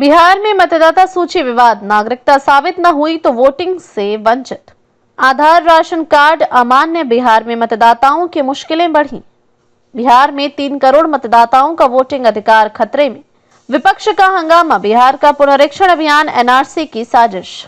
बिहार में मतदाता सूची विवाद, नागरिकता साबित न हुई तो वोटिंग से वंचित। आधार राशन कार्ड अमान्य, बिहार में मतदाताओं की मुश्किलें बढ़ी। बिहार में 3 करोड़ मतदाताओं का वोटिंग अधिकार खतरे में। विपक्ष का हंगामा, बिहार का पुनरीक्षण अभियान एनआरसी की साजिश।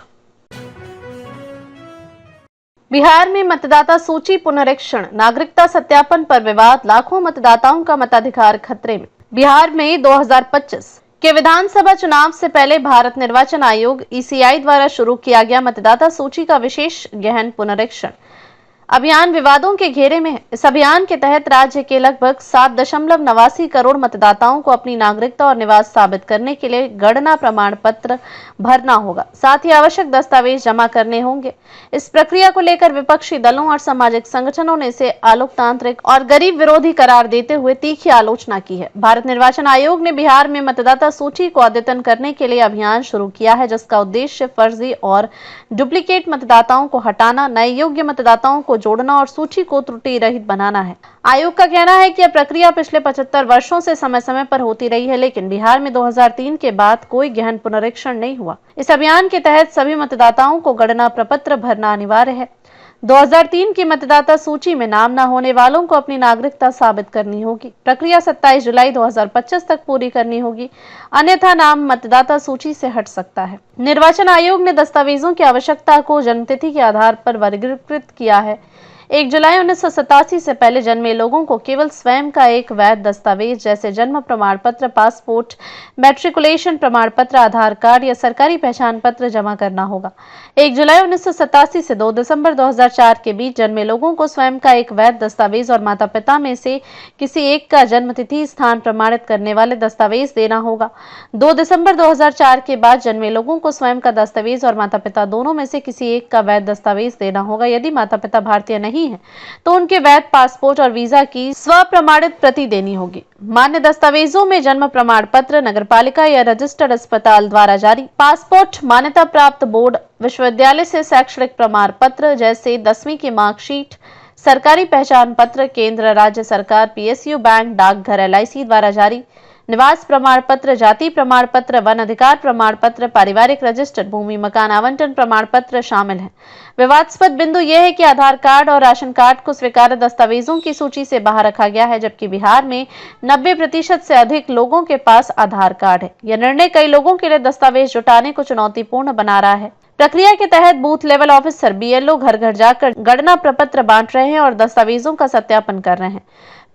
बिहार में मतदाता सूची पुनरीक्षण, नागरिकता सत्यापन पर विवाद, लाखों मतदाताओं का मताधिकार खतरे में। बिहार में 2025 के विधानसभा चुनाव से पहले भारत निर्वाचन आयोग ईसीआई द्वारा शुरू किया गया मतदाता सूची का विशेष गहन पुनरीक्षण अभियान विवादों के घेरे में है। इस अभियान के तहत राज्य के लगभग 7.89 करोड़ मतदाताओं को अपनी नागरिकता और निवास साबित करने के लिए गणना प्रमाण पत्र भरना होगा, साथ ही आवश्यक दस्तावेज जमा करने होंगे। इस प्रक्रिया को लेकर विपक्षी दलों और सामाजिक संगठनों ने इसे अलोकतांत्रिक और गरीब विरोधी करार देते हुए तीखी आलोचना की है। भारत निर्वाचन आयोग ने बिहार में मतदाता सूची को अद्यतन करने के लिए अभियान शुरू किया है, जिसका उद्देश्य फर्जी और डुप्लीकेट मतदाताओं को हटाना, नए योग्य मतदाताओं को जोड़ना और सूची को त्रुटि रहित बनाना है। आयोग का कहना है कि यह प्रक्रिया पिछले 75 वर्षों से समय समय पर होती रही है, लेकिन बिहार में 2003 के बाद कोई गहन पुनरीक्षण नहीं हुआ। इस अभियान के तहत सभी मतदाताओं को गणना प्रपत्र भरना अनिवार्य है। 2003 की मतदाता सूची में नाम न होने वालों को अपनी नागरिकता साबित करनी होगी। प्रक्रिया 27 जुलाई 2025 तक पूरी करनी होगी, अन्यथा नाम मतदाता सूची से हट सकता है। निर्वाचन आयोग ने दस्तावेजों की आवश्यकता को जन्मतिथि के आधार पर वर्गीकृत किया है। 1 जुलाई 1987 से पहले जन्मे लोगों को केवल स्वयं का एक वैध दस्तावेज जैसे जन्म प्रमाण पत्र, पासपोर्ट, मैट्रिकुलेशन प्रमाण पत्र, आधार कार्ड या सरकारी पहचान पत्र जमा करना होगा। 1 जुलाई 1987 से 2 दिसंबर 2004 के बीच जन्मे लोगों को स्वयं का एक वैध दस्तावेज और माता पिता में से किसी एक का जन्म तिथि स्थान प्रमाणित करने वाले दस्तावेज देना होगा। 2 दिसंबर 2004 के बाद जन्मे लोगों को स्वयं का दस्तावेज और माता पिता दोनों में से किसी एक का वैध दस्तावेज देना होगा। यदि माता पिता भारतीय नहीं है तो उनके वैध पासपोर्ट और वीजा की स्व प्रमाणित प्रति देनी होगी। मान्य दस्तावेजों में जन्म प्रमाण पत्र, नगरपालिका या रजिस्टर्ड अस्पताल द्वारा जारी पासपोर्ट, मान्यता प्राप्त बोर्ड, विश्वविद्यालय से शैक्षणिक प्रमाण पत्र जैसे 10वीं की मार्कशीट, सरकारी पहचान पत्र, केंद्र राज्य सरकार, पीएसयू, बैंक, डाकघर, एलआईसी द्वारा जारी निवास प्रमाण पत्र, जाति प्रमाण पत्र, वन अधिकार प्रमाण पत्र, पारिवारिक रजिस्टर, भूमि मकान आवंटन प्रमाण पत्र शामिल हैं। विवादास्पद बिंदु यह है कि आधार कार्ड और राशन कार्ड को स्वीकार्य दस्तावेजों की सूची से बाहर रखा गया है, जबकि बिहार में 90% से अधिक लोगों के पास आधार कार्ड है। यह निर्णय कई लोगों के लिए दस्तावेज जुटाने को चुनौतीपूर्ण बना रहा है। प्रक्रिया के तहत बूथ लेवल ऑफिसर, बीएलओ घर घर जाकर गणना प्रपत्र बांट रहे हैं और दस्तावेजों का सत्यापन कर रहे हैं।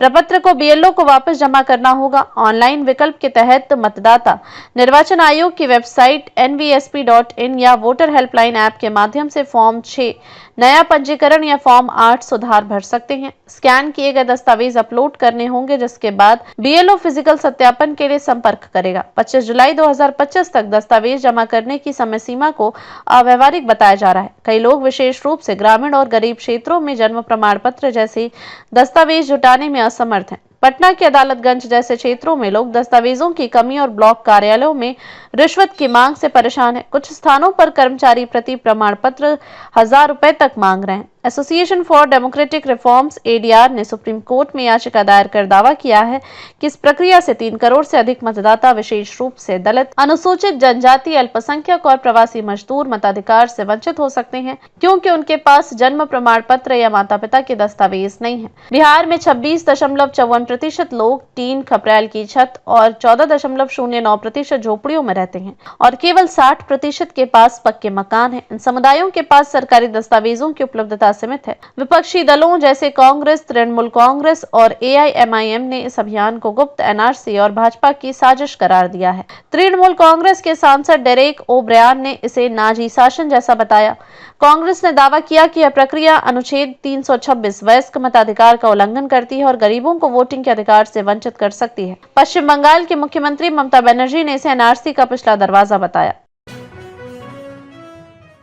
प्रपत्र को बीएलओ को वापस जमा करना होगा। ऑनलाइन विकल्प के तहत मतदाता निर्वाचन आयोग की वेबसाइट nvsp.in या वोटर हेल्पलाइन ऐप के माध्यम से फॉर्म 6 नया पंजीकरण या फॉर्म 8 सुधार भर सकते हैं। स्कैन किए गए दस्तावेज अपलोड करने होंगे, जिसके बाद बीएलओ फिजिकल सत्यापन के लिए संपर्क करेगा। 25 जुलाई 2025 तक दस्तावेज जमा करने की समय सीमा को अव्यावहारिक बताया जा रहा है। कई लोग विशेष रूप से ग्रामीण और गरीब क्षेत्रों में जन्म प्रमाण पत्र जैसे दस्तावेज जुटाने में असमर्थ हैं। पटना के अदालतगंज जैसे क्षेत्रों में लोग दस्तावेजों की कमी और ब्लॉक कार्यालयों में रिश्वत की मांग से परेशान हैं। कुछ स्थानों पर कर्मचारी प्रति प्रमाण पत्र 1000 रुपए तक मांग रहे हैं। Association for democratic reforms ADR ने सुप्रीम कोर्ट में याचिका दायर कर दावा किया है कि इस प्रक्रिया से 3 करोड़ से अधिक मतदाता, विशेष रूप से दलित, अनुसूचित जनजाति, अल्पसंख्यक और प्रवासी मजदूर मताधिकार से वंचित हो सकते हैं, क्योंकि उनके पास जन्म प्रमाण पत्र या माता पिता के दस्तावेज नहीं है। बिहार में 26.54% लोग टीन, खपरेल की छत और 14.09% झोपड़ियों में रहते हैं और केवल 60% के पास पक्के मकान हैं। इन समुदायों के पास सरकारी दस्तावेजों की उपलब्धता सीमित है। विपक्षी दलों जैसे कांग्रेस, तृणमूल कांग्रेस और एआईएमआईएम ने इस अभियान को गुप्त एनआरसी और भाजपा की साजिश करार दिया है। तृणमूल कांग्रेस के सांसद डेरेक ओब्रायन ने इसे नाजी शासन जैसा बताया। कांग्रेस ने दावा किया कि यह प्रक्रिया अनुच्छेद 326 वयस्क मताधिकार का उल्लंघन करती है और गरीबों को वोटिंग के अधिकार से वंचित कर सकती है। पश्चिम बंगाल के मुख्यमंत्री ममता बनर्जी ने इसे एनआरसी का पिछला दरवाजा बताया।